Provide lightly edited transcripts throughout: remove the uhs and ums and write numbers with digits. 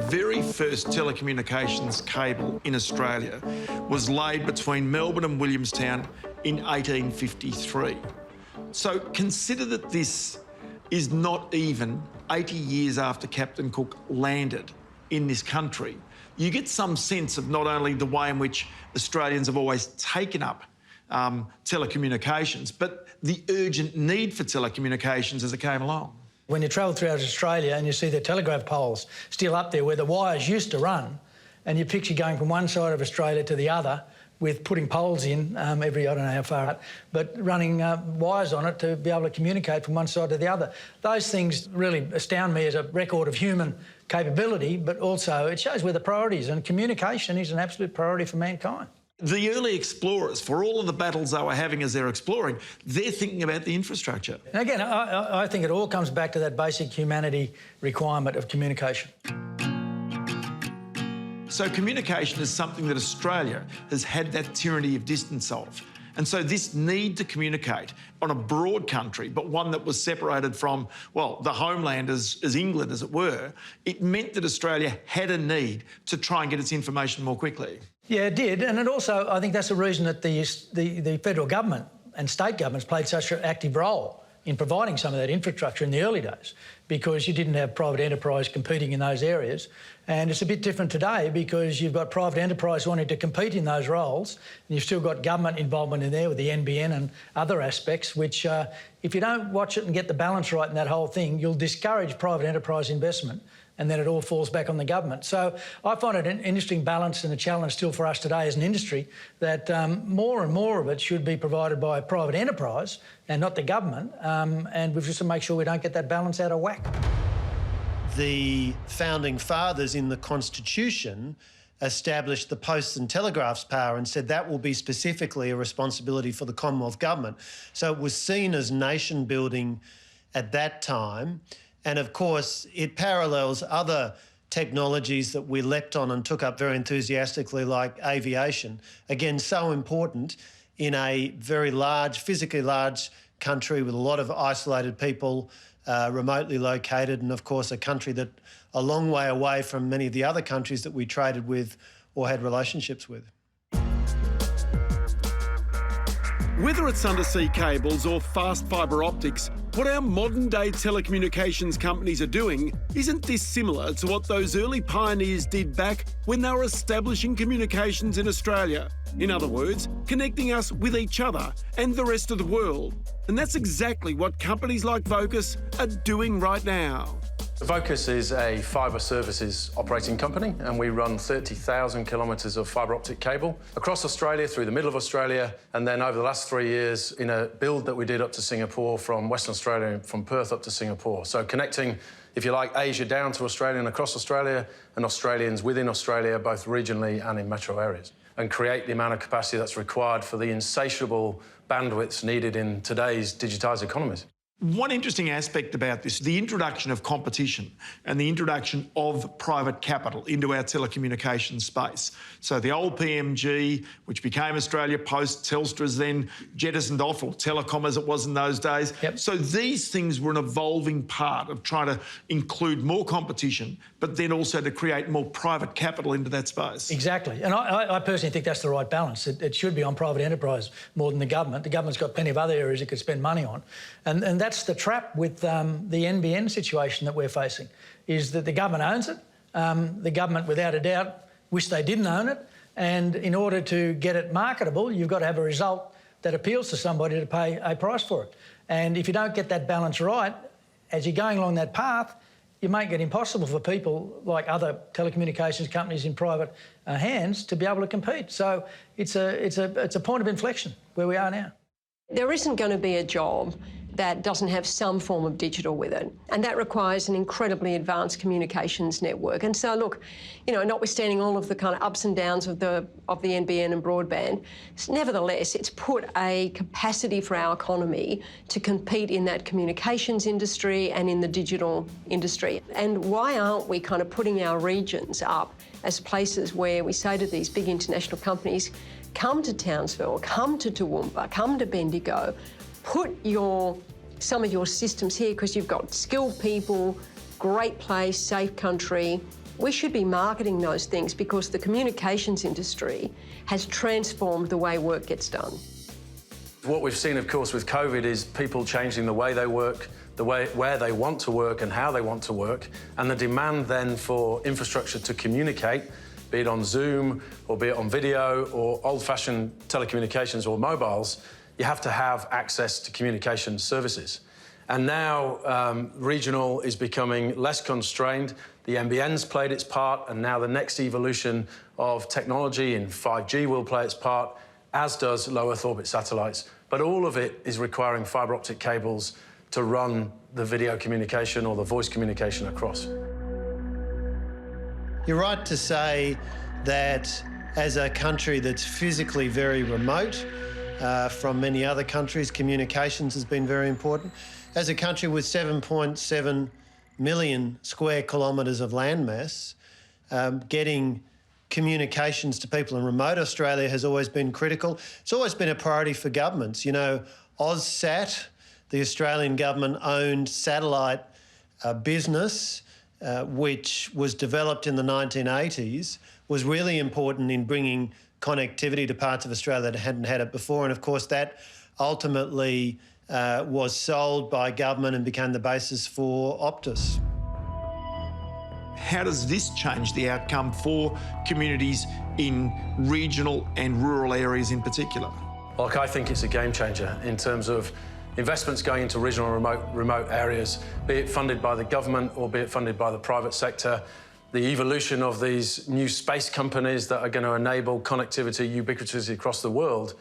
very first telecommunications cable in Australia was laid between Melbourne and Williamstown in 1853. So consider that this is not even 80 years after Captain Cook landed in this country. You get some sense of not only the way in which Australians have always taken up telecommunications, but the urgent need for telecommunications as it came along. When you travel throughout Australia and you see the telegraph poles still up there where the wires used to run, and you picture going from one side of Australia to the other with putting poles in every, I don't know how far out, but running wires on it to be able to communicate from one side to the other. Those things really astound me as a record of human capability, but also it shows where the priority is, and communication is an absolute priority for mankind. The early explorers, for all of the battles they were having as they're exploring, they're thinking about the infrastructure. And again, I think it all comes back to that basic humanity requirement of communication. So communication is something that Australia has had that tyranny of distance of. And so this need to communicate on a broad country, but one that was separated from, well, the homeland as England, as it were, it meant that Australia had a need to try and get its information more quickly. Yeah, it did. And it also, I think that's the reason that the federal government and state governments played such an active role in providing some of that infrastructure in the early days, because you didn't have private enterprise competing in those areas. And it's a bit different today because you've got private enterprise wanting to compete in those roles, and you've still got government involvement in there with the NBN and other aspects, which if you don't watch it and get the balance right in that whole thing, you'll discourage private enterprise investment, and then it all falls back on the government. So I find it an interesting balance and a challenge still for us today as an industry that more and more of it should be provided by private enterprise and not the government, and we've just to make sure we don't get that balance out of whack. The founding fathers in the Constitution established the Posts and Telegraphs power and said that will be specifically a responsibility for the Commonwealth Government. So it was seen as nation building at that time. And of course, it parallels other technologies that we leapt on and took up very enthusiastically, like aviation. Again, so important in a very large, physically large country with a lot of isolated people, remotely located, and of course a country that a long way away from many of the other countries that we traded with or had relationships with. Whether it's undersea cables or fast fibre optics, what our modern-day telecommunications companies are doing isn't dissimilar to what those early pioneers did back when they were establishing communications in Australia. In other words, connecting us with each other and the rest of the world. And that's exactly what companies like Vocus are doing right now. Vocus is a fibre services operating company, and we run 30,000 kilometres of fibre optic cable across Australia, through the middle of Australia, and then over the last 3 years in a build that we did up to Singapore, from Western Australia, from Perth up to Singapore. So connecting, if you like, Asia down to Australia and across Australia, and Australians within Australia, both regionally and in metro areas, and create the amount of capacity that's required for the insatiable bandwidths needed in today's digitised economies. One interesting aspect about this, the introduction of competition and the introduction of private capital into our telecommunications space. So the old PMG, which became Australia Post, Telstra's then jettisoned off, or Telecom as it was in those days. Yep. So these things were an evolving part of trying to include more competition, but then also to create more private capital into that space. Exactly. And I personally think that's the right balance. It should be on private enterprise more than the government. The government's got plenty of other areas it could spend money on. And that's the trap with the NBN situation that we're facing, is that the government owns it. The government, without a doubt, wish they didn't own it. And in order to get it marketable, you've got to have a result that appeals to somebody to pay a price for it. And if you don't get that balance right, as you're going along that path, you make it impossible for people like other telecommunications companies in private hands to be able to compete. So it's a point of inflection where we are now. There isn't going to be a job that doesn't have some form of digital with it, and that requires an incredibly advanced communications network. And so, look, you know, notwithstanding all of the kind of ups and downs of the NBN and broadband, nevertheless, it's put a capacity for our economy to compete in that communications industry and in the digital industry. And why aren't we kind of putting our regions up as places where we say to these big international companies, come to Townsville, come to Toowoomba, come to Bendigo, put some of your systems here because you've got skilled people, great place, safe country, We should be marketing those things because the communications industry has transformed the way work gets done. What we've seen, of course, with COVID is people changing the way they work, where they want to work and how they want to work, and the demand then for infrastructure to communicate, be it on Zoom or be it on video or old-fashioned telecommunications or mobiles, you have to have access to communication services. And now regional is becoming less constrained. The NBN's played its part, and now the next evolution of technology in 5G will play its part, as does low Earth orbit satellites. But all of it is requiring fibre optic cables to run the video communication or the voice communication across. You're right to say that as a country that's physically very remote from many other countries, communications has been very important. As a country with 7.7 million square kilometres of landmass, getting communications to people in remote Australia has always been critical. It's always been a priority for governments. You know, AusSat, the Australian government-owned satellite business, which was developed in the 1980s, was really important in bringing connectivity to parts of Australia that hadn't had it before. And of course, that ultimately was sold by government and became the basis for Optus. How does this change the outcome for communities in regional and rural areas in particular? Look, I think it's a game changer in terms of investments going into regional and remote areas, be it funded by the government or be it funded by the private sector. The evolution of these new space companies that are going to enable connectivity ubiquitously across the world,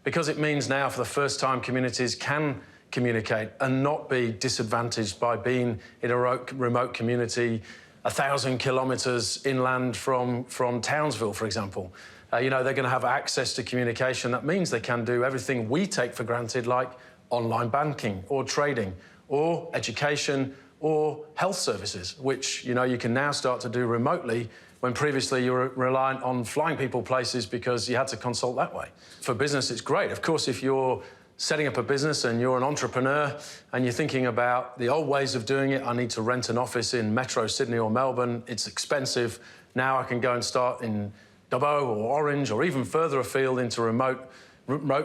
because it means now for the first time communities can communicate and not be disadvantaged by being in a remote community 1,000 kilometres inland from Townsville, for example. You know, they're going to have access to communication. That means they can do everything we take for granted, like online banking or trading or education or health services, which, you know, you can now start to do remotely when previously you were reliant on flying people places because you had to consult that way. For business, it's great. Of course, if you're setting up a business and you're an entrepreneur and you're thinking about the old ways of doing it, I need to rent an office in Metro Sydney or Melbourne, it's expensive. Now I can go and start in Dubbo or Orange or even further afield into remote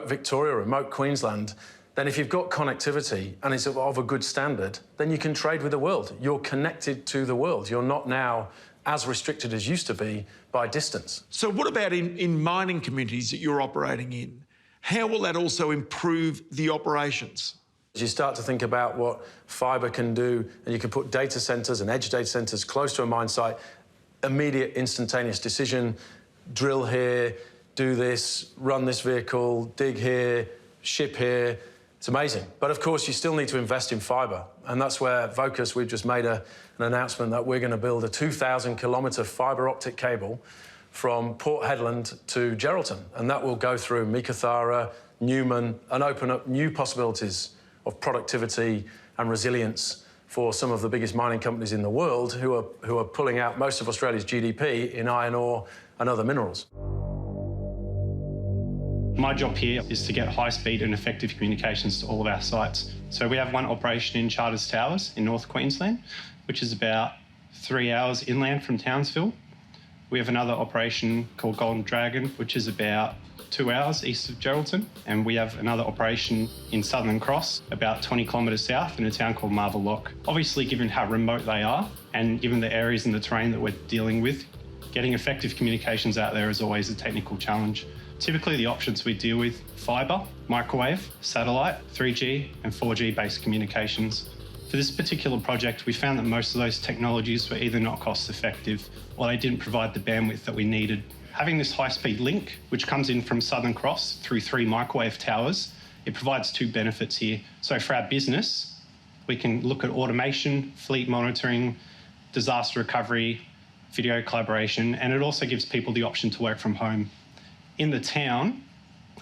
Victoria, remote Queensland. Then if you've got connectivity and it's of a good standard, then you can trade with the world. You're connected to the world. You're not now as restricted as used to be by distance. So what about in mining communities that you're operating in? How will that also improve the operations? As you start to think about what fibre can do, and you can put data centres and edge data centres close to a mine site, immediate instantaneous decision, drill here, do this, run this vehicle, dig here, ship here. It's amazing. But of course, you still need to invest in fibre. And that's where Vocus, we've just made an announcement that we're going to build a 2,000-kilometre fibre optic cable from Port Hedland to Geraldton. And that will go through Meekatharra, Newman, and open up new possibilities of productivity and resilience for some of the biggest mining companies in the world who are pulling out most of Australia's GDP in iron ore and other minerals. My job here is to get high-speed and effective communications to all of our sites. So we have one operation in Charters Towers in North Queensland, which is about 3 hours inland from Townsville. We have another operation called Golden Dragon, which is about 2 hours east of Geraldton. And we have another operation in Southern Cross, about 20 kilometres south in a town called Marvel Lock. Obviously, given how remote they are and given the areas and the terrain that we're dealing with, getting effective communications out there is always a technical challenge. Typically, the options we deal with: fibre, microwave, satellite, 3G and 4G based communications. For this particular project, we found that most of those technologies were either not cost effective or they didn't provide the bandwidth that we needed. Having this high-speed link, which comes in from Southern Cross through 3 microwave towers, it provides 2 benefits here. So for our business, we can look at automation, fleet monitoring, disaster recovery, video collaboration, and it also gives people the option to work from home. In the town,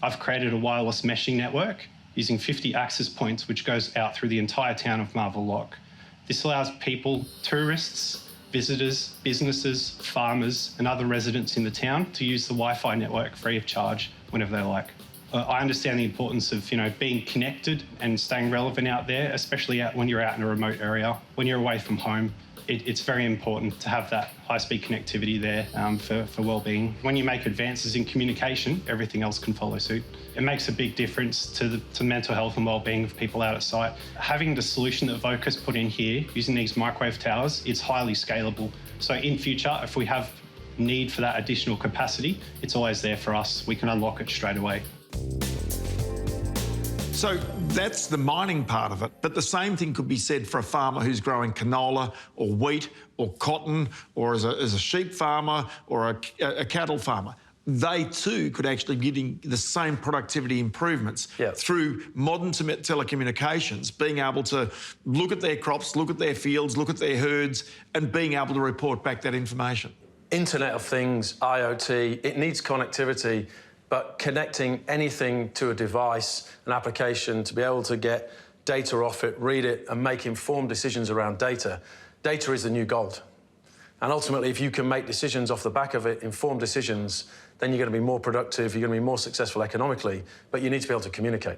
I've created a wireless meshing network using 50 access points, which goes out through the entire town of Marvel Lock. This allows people, tourists, visitors, businesses, farmers, and other residents in the town to use the Wi-Fi network free of charge whenever they like. I understand the importance of, being connected and staying relevant out there, especially when you're out in a remote area. When you're away from home, it's very important to have that high-speed connectivity there for well-being. When you make advances in communication, everything else can follow suit. It makes a big difference to mental health and well-being of people out at site. Having the solution that Vocus put in here, using these microwave towers, it's highly scalable. So in future, if we have need for that additional capacity, it's always there for us. We can unlock it straight away. So that's the mining part of it. But the same thing could be said for a farmer who's growing canola or wheat or cotton, or as a sheep farmer or a cattle farmer. They too could actually be getting the same productivity improvements through modern telecommunications, being able to look at their crops, look at their fields, look at their herds, and being able to report back that information. Internet of Things, IoT, it needs connectivity, but connecting anything to a device, an application, to be able to get data off it, read it, and make informed decisions around data. Data is the new gold. And ultimately, if you can make decisions off the back of it, informed decisions, then you're going to be more productive, you're going to be more successful economically, but you need to be able to communicate.